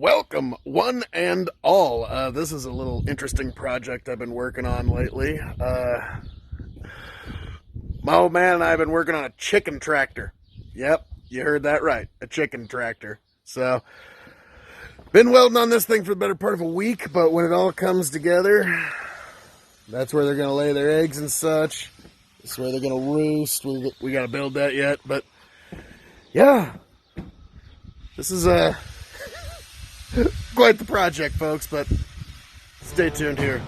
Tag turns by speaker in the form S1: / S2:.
S1: Welcome, one and all. This is a little interesting project I've been working on lately. My old man and I have been working on a chicken tractor. Yep, you heard that right, a chicken tractor. So, been welding on this thing for the better part of a week, but when it all comes together, that's where they're going to lay their eggs and such. That's where they're going to roost. We got to build that yet, but yeah, this is quite the project, folks, but stay tuned here.